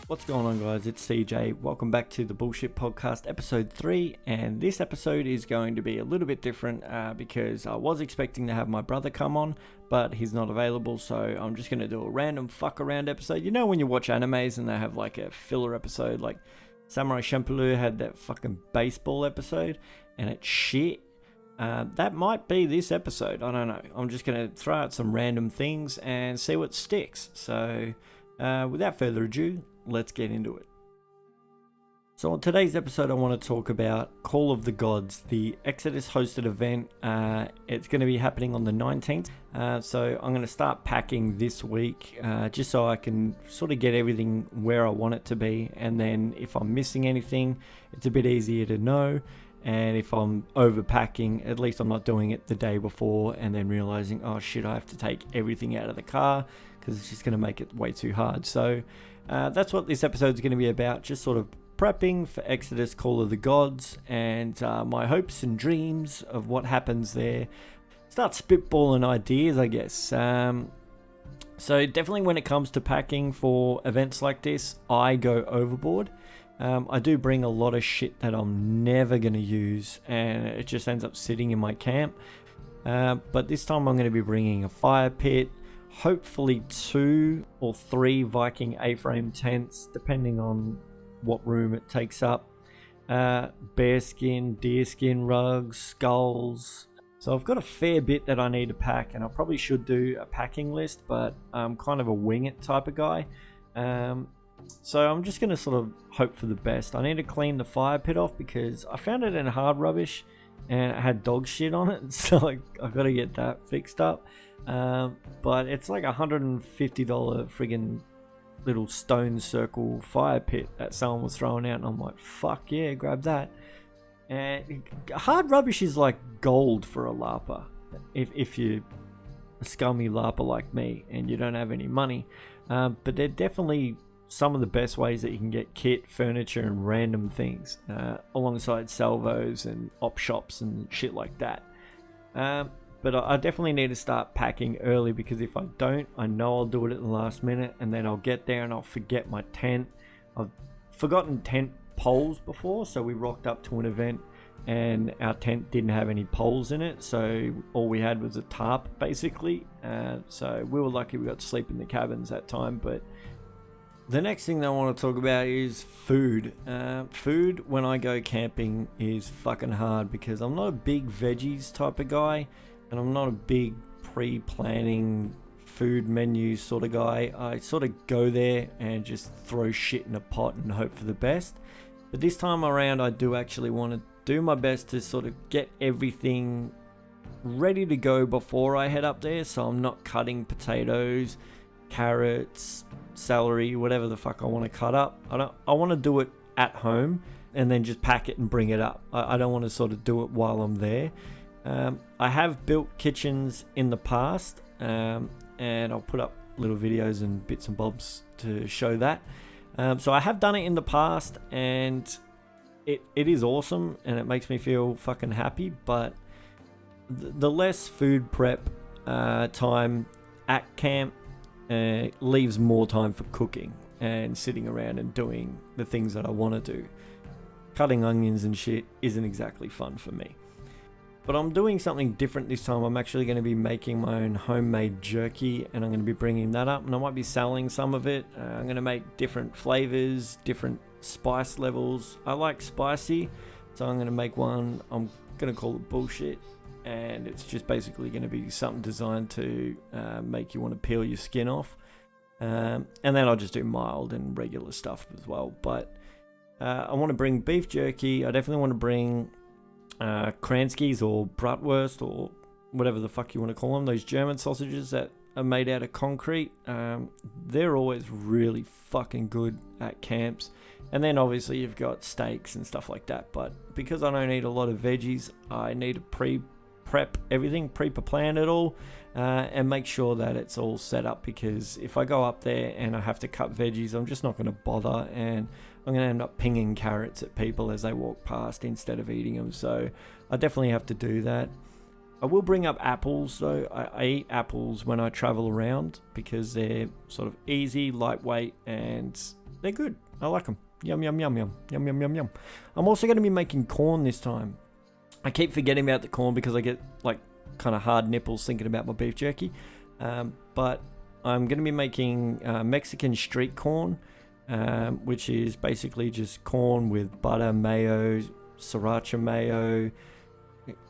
What's going on, guys? It's CJ. Welcome back to the Bullshit Podcast, episode 3. And this episode is going to be a little bit different because I was expecting to have my brother come on, but he's not available. So I'm just going to do a random fuck around episode. You know when you watch animes and they have like a filler episode, like Samurai Champloo had that fucking baseball episode and it's shit. That might be this episode. I don't know. I'm just going to throw out some random things and see what sticks. So without further ado, let's get into it. So on today's episode, I want to talk about Call of the Gods, the Exodus hosted event. It's going to be happening on the 19th. So I'm going to start packing this week just so I can sort of get everything where I want it to be. And then if I'm missing anything, it's a bit easier to know. And if I'm overpacking, at least I'm not doing it the day before and then realizing, oh shit, I have to take everything out of the car because it's just going to make it way too hard. So that's what this episode is going to be about, just sort of prepping for Exodus Call of the Gods and my hopes and dreams of what happens there. Start spitballing ideas, I guess. So definitely when it comes to packing for events like this, I go overboard. I do bring a lot of shit that I'm never going to use and it just ends up sitting in my camp. But this time I'm going to be bringing a fire pit, hopefully 2 or 3 Viking A-frame tents, depending on what room it takes up. Bearskin, deerskin rugs, skulls. So I've got a fair bit that I need to pack, and I probably should do a packing list, but I'm kind of a wing it type of guy. So I'm just going to sort of hope for the best. I need to clean the fire pit off because I found it in hard rubbish and it had dog shit on it, so I've got to get that fixed up. But it's like $150 friggin' little stone circle fire pit that someone was throwing out, and I'm like, fuck yeah, grab that. And hard rubbish is like gold for a larper if you're a scummy larper like me and you don't have any money. But they're definitely some of the best ways that you can get kit, furniture, and random things alongside salvos and op shops and shit like that. But I definitely need to start packing early because if I don't, I know I'll do it at the last minute and then I'll get there and I'll forget my tent. I've forgotten tent poles before, so we rocked up to an event and our tent didn't have any poles in it, so all we had was a tarp basically. So we were lucky we got to sleep in the cabins that time. But the next thing that I want to talk about is food. Food when I go camping is fucking hard because I'm not a big veggies type of guy. And I'm not a big pre-planning food menu sort of guy. I sort of go there and just throw shit in a pot and hope for the best. But this time around, I do actually want to do my best to sort of get everything ready to go before I head up there. So I'm not cutting potatoes, carrots, celery, whatever the fuck I want to cut up. I want to do it at home and then just pack it and bring it up. I don't want to sort of do it while I'm there. I have built kitchens in the past, and I'll put up little videos and bits and bobs to show that. So I have done it in the past, and it is awesome, and it makes me feel fucking happy, but the less food prep time at camp leaves more time for cooking and sitting around and doing the things that I want to do. Cutting onions and shit isn't exactly fun for me. But I'm doing something different this time. I'm actually going to be making my own homemade jerky, and I'm going to be bringing that up, and I might be selling some of it. I'm going to make different flavors, different spice levels. I like spicy, so I'm going to make one. I'm going to call it Bullshit, and it's just basically going to be something designed to make you want to peel your skin off. And then I'll just do mild and regular stuff as well. But I want to bring beef jerky. I definitely want to bring Kranskis or bratwurst or whatever the fuck you want to call them, those German sausages that are made out of concrete. They're always really fucking good at camps. And then obviously you've got steaks and stuff like that, but because I don't eat a lot of veggies, I need to pre-prep everything, pre-plan it all, and make sure that it's all set up, because if I go up there and I have to cut veggies, I'm just not going to bother, and I'm going to end up pinging carrots at people as they walk past instead of eating them. So I definitely have to do that. I will bring up apples though. I eat apples when I travel around because they're sort of easy, lightweight, and they're good. I like them. Yum, yum, yum, yum. Yum, yum, yum, yum. I'm also going to be making corn this time. I keep forgetting about the corn because I get like kind of hard nipples thinking about my beef jerky. But I'm going to be making Mexican street corn, which is basically just corn with butter, mayo, sriracha mayo,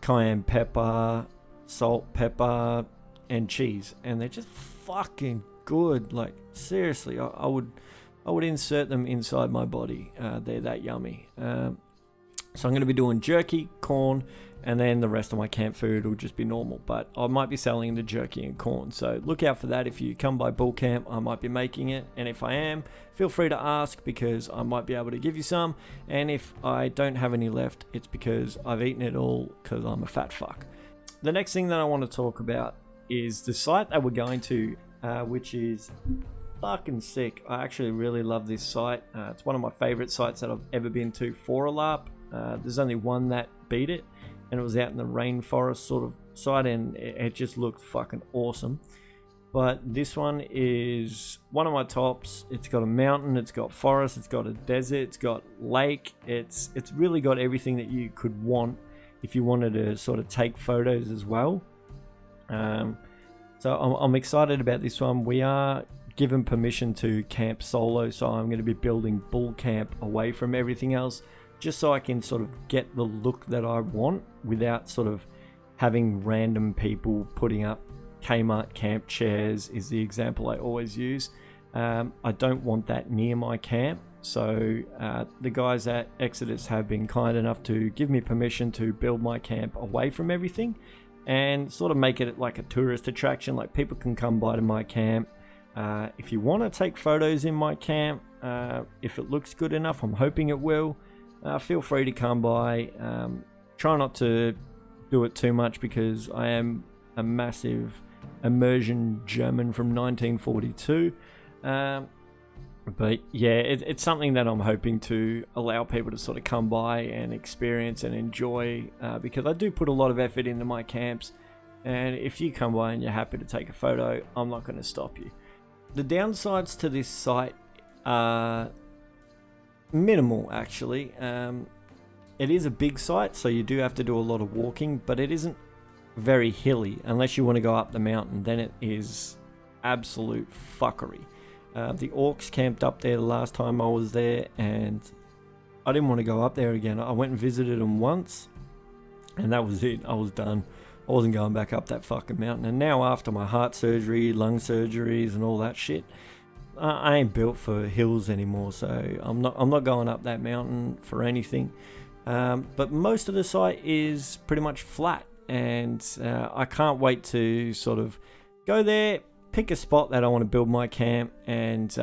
cayenne pepper, salt, pepper, and cheese. And they're just fucking good. Like, seriously, I would insert them inside my body. They're that yummy. So I'm going to be doing jerky, corn, and then the rest of my camp food will just be normal. But I might be selling the jerky and corn. So look out for that. If you come by bull camp, I might be making it. And if I am, feel free to ask because I might be able to give you some. And if I don't have any left, it's because I've eaten it all because I'm a fat fuck. The next thing that I want to talk about is the site that we're going to, which is fucking sick. I actually really love this site. It's one of my favorite sites that I've ever been to for a LARP. There's only one that beat it, and it was out in the rainforest sort of site, and it just looked fucking awesome. But this one is one of my tops. It's got a mountain, it's got forest, it's got a desert, it's got lake. It's really got everything that you could want if you wanted to sort of take photos as well. So I'm excited about this one. We are given permission to camp solo, so I'm going to be building bull camp away from everything else, just so I can sort of get the look that I want without sort of having random people putting up Kmart camp chairs is the example I always use. I don't want that near my camp, so the guys at Exodus have been kind enough to give me permission to build my camp away from everything and sort of make it like a tourist attraction. Like, people can come by to my camp. If you want to take photos in my camp, if it looks good enough, I'm hoping it will, feel free to come by. Try not to do it too much because I am a massive immersion German from 1942. But yeah, it's something that I'm hoping to allow people to sort of come by and experience and enjoy, because I do put a lot of effort into my camps, and if you come by and you're happy to take a photo, I'm not going to stop you. The downsides to this site are minimal, actually. It is a big site, so you do have to do a lot of walking, but it isn't very hilly. Unless you want to go up the mountain, then it is absolute fuckery. The orcs camped up there the last time I was there, and I didn't want to go up there again. I went and visited them once, and that was it. I was done. I wasn't going back up that fucking mountain. And now, after my heart surgery, lung surgeries, and all that shit, I ain't built for hills anymore. So I'm not going up that mountain for anything. But most of the site is pretty much flat, and I can't wait to sort of go there, pick a spot that I want to build my camp, and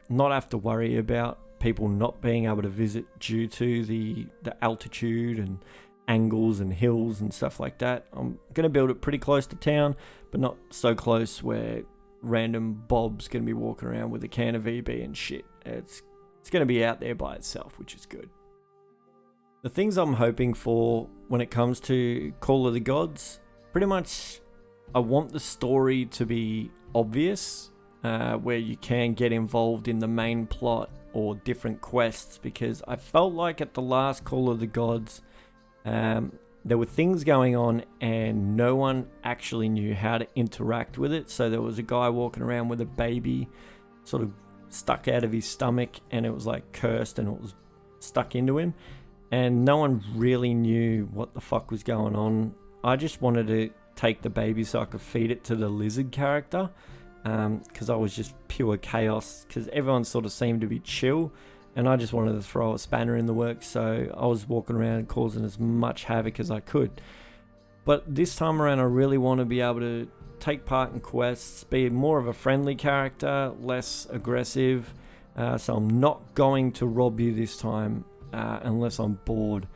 not have to worry about people not being able to visit due to the altitude and angles and hills and stuff like that. I'm going to build it pretty close to town, but not so close where random Bob's going to be walking around with a can of EB and shit. It's going to be out there by itself, which is good. The things I'm hoping for when it comes to Call of the Gods, pretty much I want the story to be obvious, where you can get involved in the main plot or different quests, because I felt like at the last Call of the Gods, there were things going on and no one actually knew how to interact with it. So there was a guy walking around with a baby sort of stuck out of his stomach, and it was like cursed and it was stuck into him, and no one really knew what the fuck was going on. I just wanted to take the baby so I could feed it to the lizard character, because I was just pure chaos, because everyone sort of seemed to be chill, and I just wanted to throw a spanner in the works, so I was walking around causing as much havoc as I could. But this time around, I really want to be able to take part in quests, be more of a friendly character, less aggressive, so I'm not going to rob you this time unless I'm bored.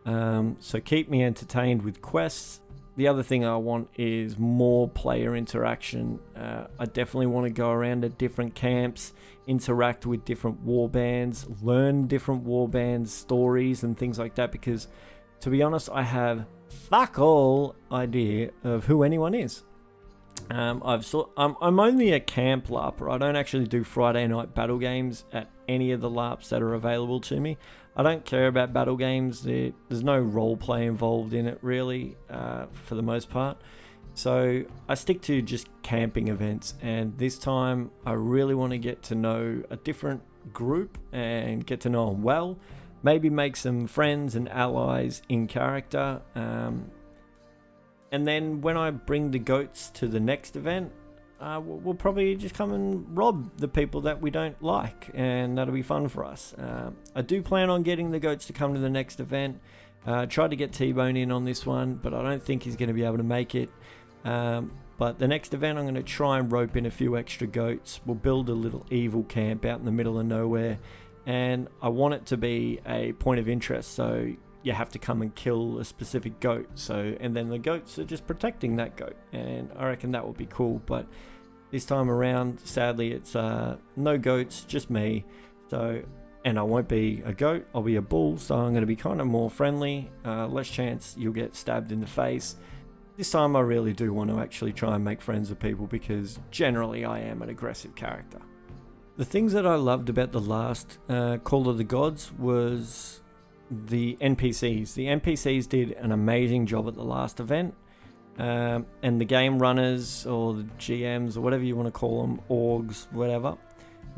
So keep me entertained with quests. The other thing I want is more player interaction. I definitely want to go around to different camps, interact with different warbands, learn different warbands stories and things like that, because to be honest, I have fuck all idea of who anyone is. I'm only a camp larper. I don't actually do Friday night battle games at any of the LARPs that are available to me. I don't care about battle games. There's no role play involved in it really, for the most part. So I stick to just camping events, and this time I really want to get to know a different group and get to know them well. Maybe make some friends and allies in character. And then when I bring the goats to the next event, we'll probably just come and rob the people that we don't like, and that'll be fun for us. I do plan on getting the goats to come to the next event. Tried to get T-Bone in on this one, but I don't think he's going to be able to make it. But the next event I'm going to try and rope in a few extra goats. We'll build a little evil camp out in the middle of nowhere, and I want it to be a point of interest, so you have to come and kill a specific goat. And then the goats are just protecting that goat, and I reckon that will be cool. But this time around, sadly, it's no goats, just me. And I won't be a goat, I'll be a bull, so I'm going to be kind of more friendly, less chance you'll get stabbed in the face. This time I really do want to actually try and make friends with people, because generally I am an aggressive character. The things that I loved about the last Call of the Gods was the NPCs. The NPCs did an amazing job at the last event, and the game runners, or the GMs, or whatever you want to call them, orgs, whatever,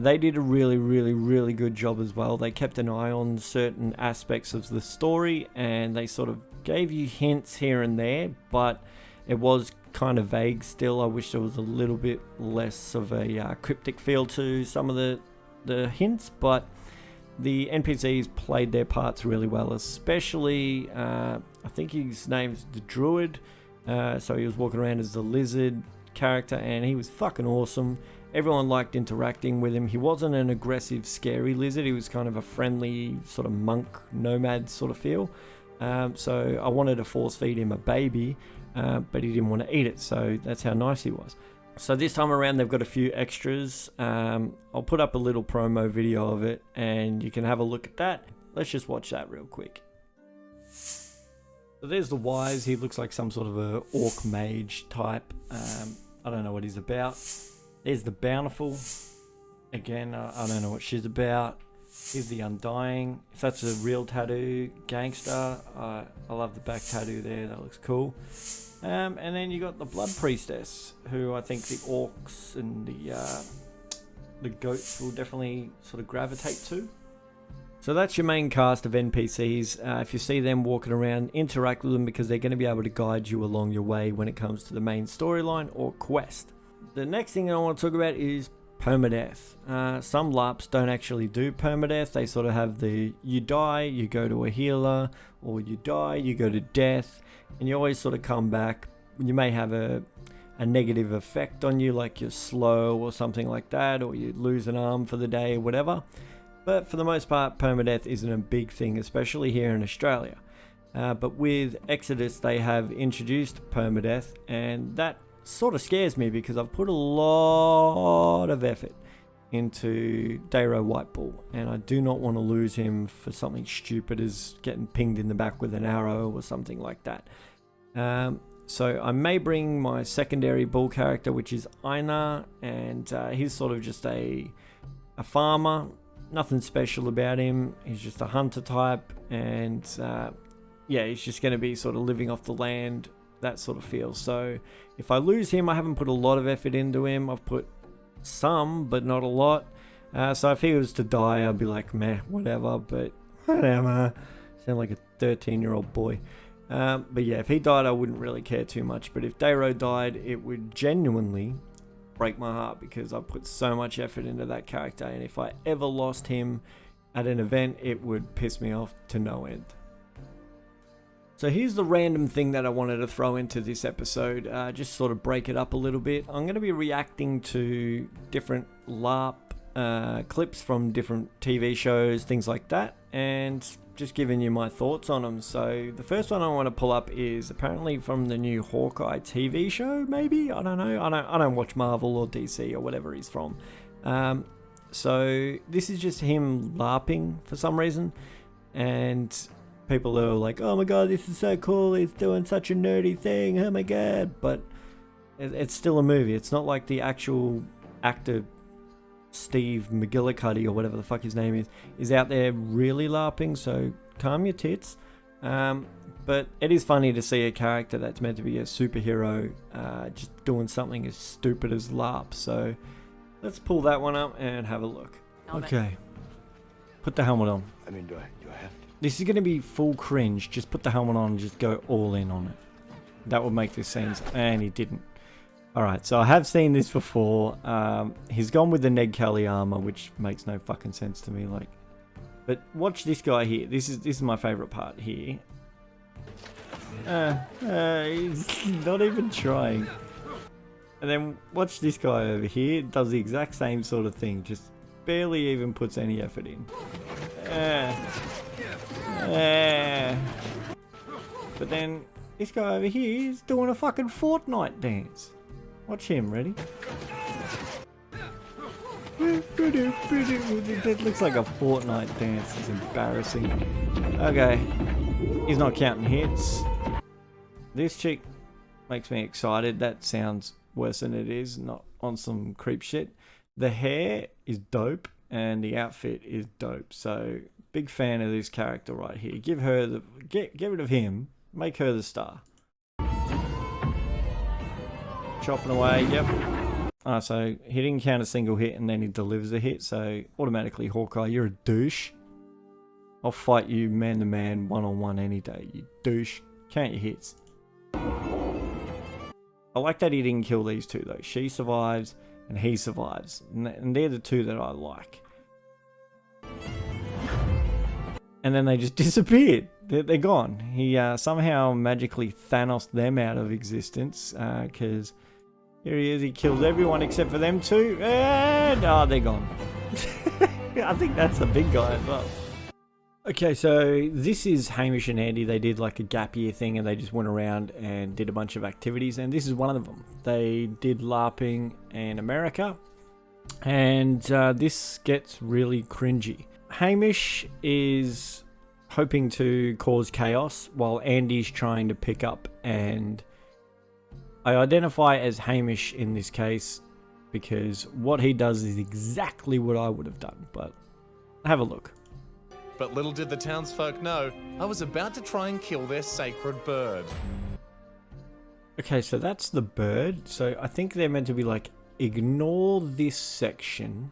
they did a really good job as well. They kept an eye on certain aspects of the story, and they sort of gave you hints here and there, but it was kind of vague still. I wish there was a little bit less of a cryptic feel to some of the hints, but the NPCs played their parts really well, especially I think his name's the Druid, so he was walking around as the lizard character, and he was fucking awesome. Everyone liked interacting with him. He wasn't an aggressive, scary lizard. He was kind of a friendly sort of monk, nomad sort of feel. So I wanted to force feed him a baby, but he didn't want to eat it, so that's how nice he was. So this time around they've got a few extras. I'll put up a little promo video of it, and you can have a look at that. Let's just watch that real quick. So there's the Wise. He looks like some sort of a orc mage type. I don't know what he's about. There's the Bountiful. Again, I don't know what she's about. Here's the Undying. If that's a real tattoo, gangster. I love the back tattoo there. That looks cool. And then you got the Blood Priestess, who I think the orcs and the goats will definitely sort of gravitate to. So that's your main cast of NPCs. If you see them walking around, interact with them, because they're going to be able to guide you along your way when it comes to the main storyline or quest. The next thing I want to talk about is permadeath. Some LARPs don't actually do permadeath. They sort of have the you die, you go to a healer, or you die, you go to death, and you always sort of come back. You may have a negative effect on you, like you're slow or something like that, or you lose an arm for the day or whatever. But for the most part, permadeath isn't a big thing, especially here in Australia. But with Exodus, they have introduced permadeath, and that sort of scares me, because I've put a lot of effort into Dayro Whitebull, and I do not want to lose him for something stupid as getting pinged in the back with an arrow or something like that. So I may bring my secondary bull character, which is Einar, and he's sort of just a farmer. Nothing special about him. He's just a hunter type, and yeah, he's just going to be sort of living off the land, that sort of feel. So if I lose him, I haven't put a lot of effort into him. I've put some, but not a lot. So if he was to die, I'd be like, meh, whatever, but whatever. Sound like a 13-year-old boy. But yeah, if he died, I wouldn't really care too much. But if Dayro died, it would genuinely break my heart, because I put so much effort into that character, and if I ever lost him at an event, it would piss me off to no end. So here's the random thing that I wanted to throw into this episode, just sort of break it up a little bit. I'm going to be reacting to different LARP clips from different TV shows, things like that, and just giving you my thoughts on them. So the first one I want to pull up is apparently from the new Hawkeye TV show, maybe? I don't know. I don't watch Marvel or DC or whatever he's from. So this is just him LARPing for some reason, and people are like, oh my god, this is so cool, he's doing such a nerdy thing, oh my god. But it's still a movie. It's not like the actual actor Steve McGillicuddy or whatever the fuck his name is out there really LARPing, so calm your tits. But it is funny to see a character that's meant to be a superhero just doing something as stupid as LARP. So let's pull that one up and have a look. Okay. Put the helmet on. I mean, do I have to? This is going to be full cringe. Just put the helmet on and just go all in on it. That would make this scene. And he didn't. Alright, so I have seen this before. He's gone with the Ned Kelly armor, which makes no fucking sense to me. Like, but watch this guy here. This is my favorite part here. He's not even trying. And then watch this guy over here. Does the exact same sort of thing. Just barely even puts any effort in. But then this guy over here is doing a fucking Fortnite dance. Watch him, ready? That looks like a Fortnite dance. It's embarrassing. Okay. He's not counting hits. This chick makes me excited. That sounds worse than it is. Not on some creep shit. The hair is dope and the outfit is dope. So big fan of this character right here. Give her the get rid of him. Make her the star. Chopping away. Yep. So he didn't count a single hit and then he delivers a hit. So automatically, Hawkeye, you're a douche. I'll fight you man to man, one on one any day. You douche. Count your hits. I like that he didn't kill these two though. She survives and he survives. And they're the two that I like. And then they just disappeared. They're gone. He somehow magically Thanos them out of existence. Because here he is. He kills everyone except for them two. And they're gone. I think that's the big guy as well. Okay, so this is Hamish and Andy. They did like a gap year thing and they just went around and did a bunch of activities. And this is one of them. They did LARPing in America. And this gets really cringy. Hamish is hoping to cause chaos while Andy's trying to pick up, and I identify as Hamish in this case because what he does is exactly what I would have done, but have a look. But little did the townsfolk know, I was about to try and kill their sacred bird. Okay, so that's the bird. So I think they're meant to be like, ignore this section.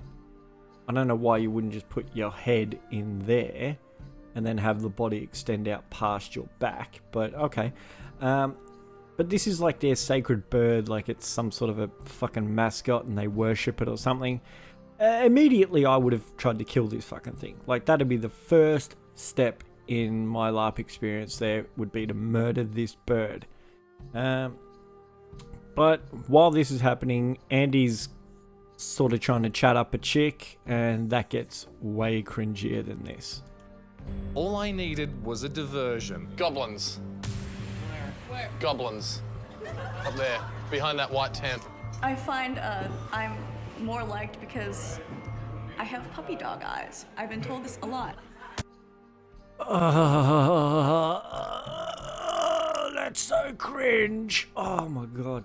I don't know why you wouldn't just put your head in there and then have the body extend out past your back, but okay. But this is like their sacred bird, like it's some sort of a fucking mascot and they worship it or something. Immediately I would have tried to kill this fucking thing. Like that'd be the first step in my LARP experience there, would be to murder this bird. But while this is happening, Andy's sort of trying to chat up a chick, and that gets way cringier than this. All I needed was a diversion. Goblins. Where? Goblins. Up there, behind that white tent. I find I'm more liked because I have puppy dog eyes. I've been told this a lot. That's so cringe. Oh my god.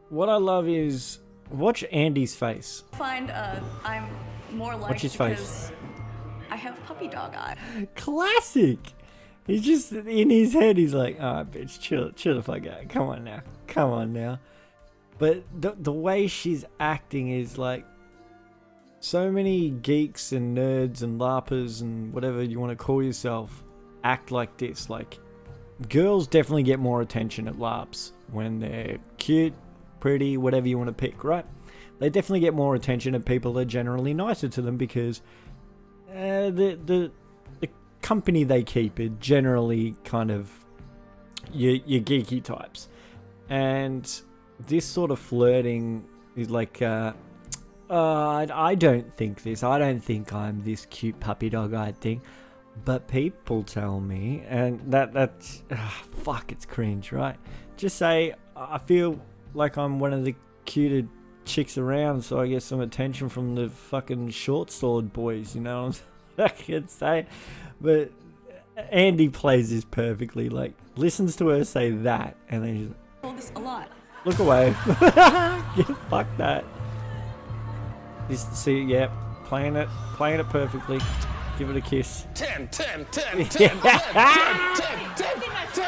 What I love is, watch Andy's face. I find I'm more liked Watch his because face. I have puppy dog eyes. Classic. He's just in his head. He's like, "Ah, bitch, chill the fuck out. Come on now." But the way she's acting is like, so many geeks and nerds and LARPers and whatever you want to call yourself act like this. Like, girls definitely get more attention at LARPs when they're cute, pretty, whatever you want to pick, right? They definitely get more attention and people are generally nicer to them because the company they keep are generally kind of your geeky types. And this sort of flirting is like, I don't think this. I don't think I'm this cute puppy dog-eyed thing. But people tell me, and that's fuck, it's cringe, right? Just say, I feel like I'm one of the cuter chicks around, so I get some attention from the fucking short sword boys, you know what I can say. But Andy plays this perfectly, like, listens to her say that, and then he's like, Told this a lot. look away. Yeah, fuck that. This, see, yeah, playing it perfectly. Give it a kiss. 10, 10, 10, 10, 10, 10, 10, 10, 10.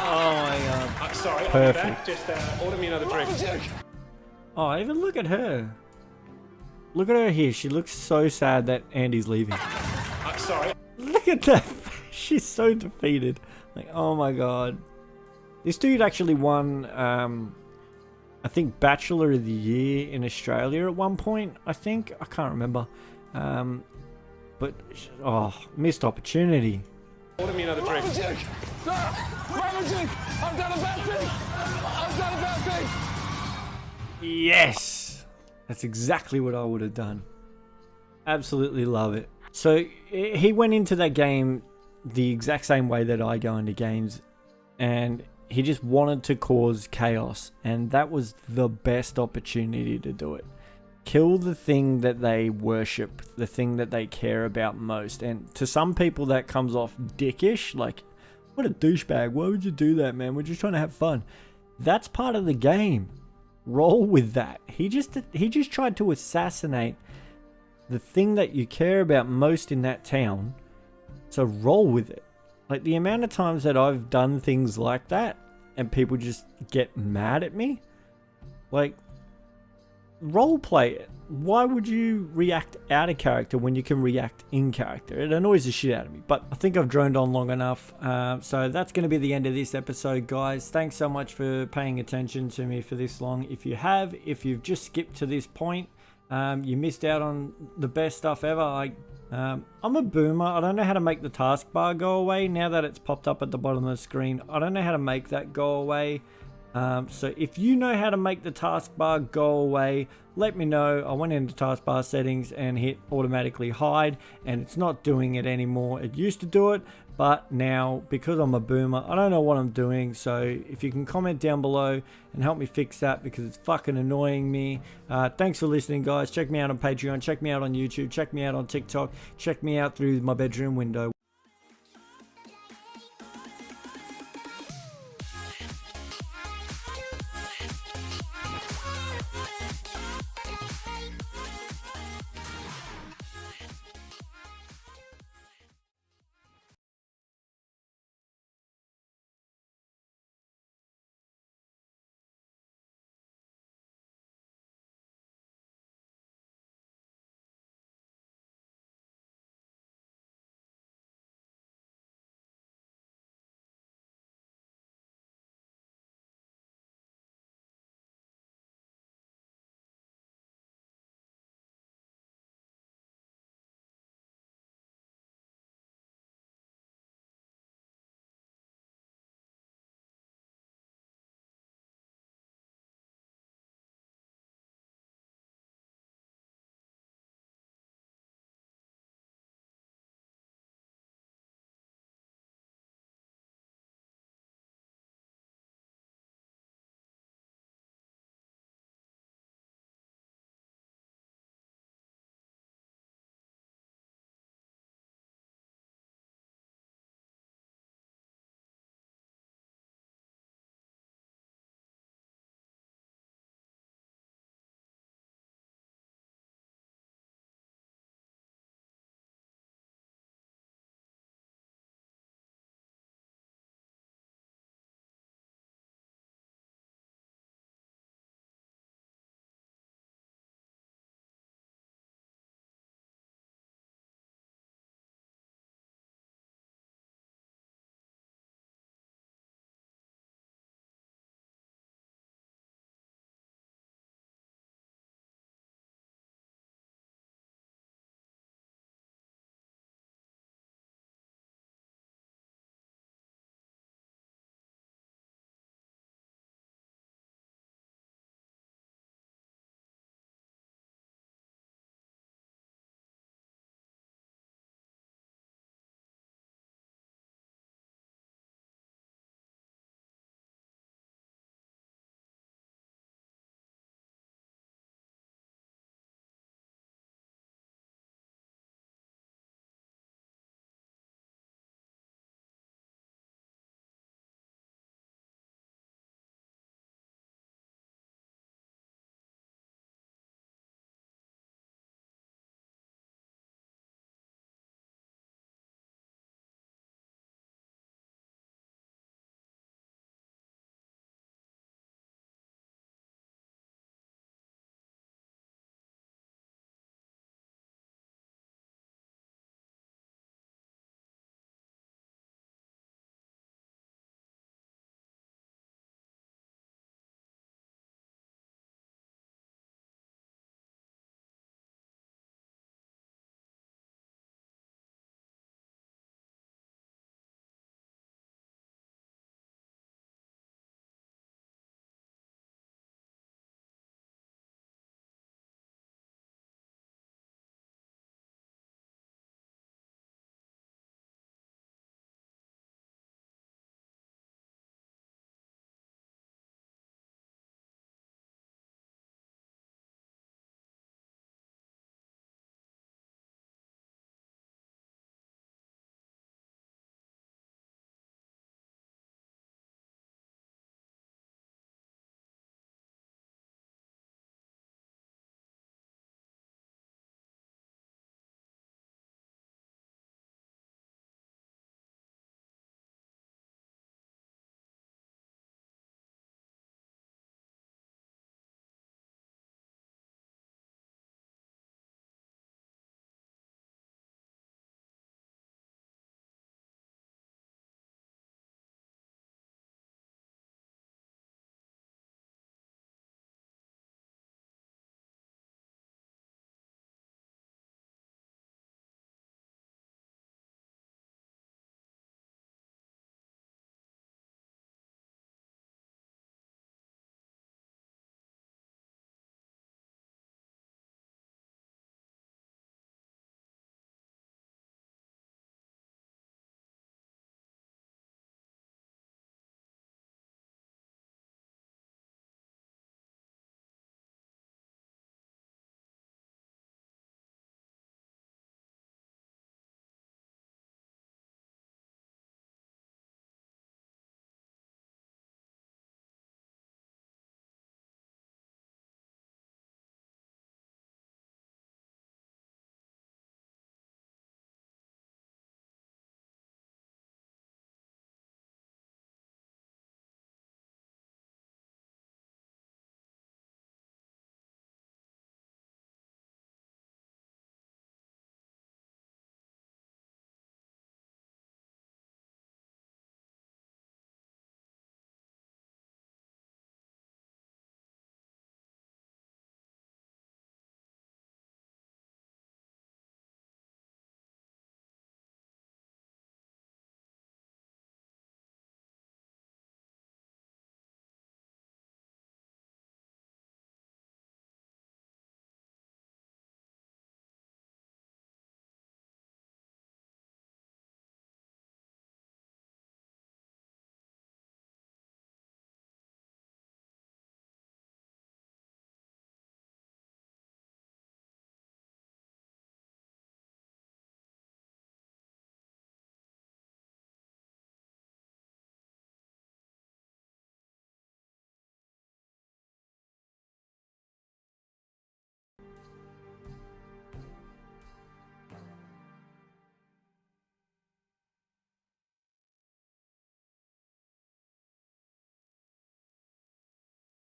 Oh my god. I'm sorry, Perfect. I'll be back. Just order me another drink. Oh, even look at her. Look at her here. She looks so sad that Andy's leaving. I'm sorry. Look at that. She's so defeated. Like, oh my god. This dude actually won, I think, Bachelor of the Year in Australia at one point. I think. I can't remember. But, oh, missed opportunity. Order me another drink. I've done a bad thing. I've done a bad thing. Yes! That's exactly what I would have done. Absolutely love it. So he went into that game the exact same way that I go into games, and he just wanted to cause chaos, and that was the best opportunity to do it. Kill the thing that they worship, the thing that they care about most. And to some people that comes off dickish, like, what a douchebag, why would you do that, man? We're just trying to have fun. That's part of the game. Roll with that. He just tried to assassinate the thing that you care about most in that town. So roll with it. Like, the amount of times that I've done things like that and people just get mad at me, like, role play it. Why would you react out of character when you can react in character? It annoys the shit out of me. But I think I've droned on long enough. So that's going to be the end of this episode, guys. Thanks so much for paying attention to me for this long. If you've just skipped to this point, you missed out on the best stuff ever. I'm a boomer. I don't know how to make the taskbar go away. Now that it's popped up at the bottom of the screen, I don't know how to make that go away. So if you know how to make the taskbar go away, let me know. I went into taskbar settings and hit automatically hide, and it's not doing it anymore. It used to do it, but now, because I'm a boomer, I don't know what I'm doing. So if you can comment down below and help me fix that, because it's fucking annoying me. Thanks for listening, guys. Check me out on Patreon, check me out on YouTube, check me out on TikTok, check me out through my bedroom window.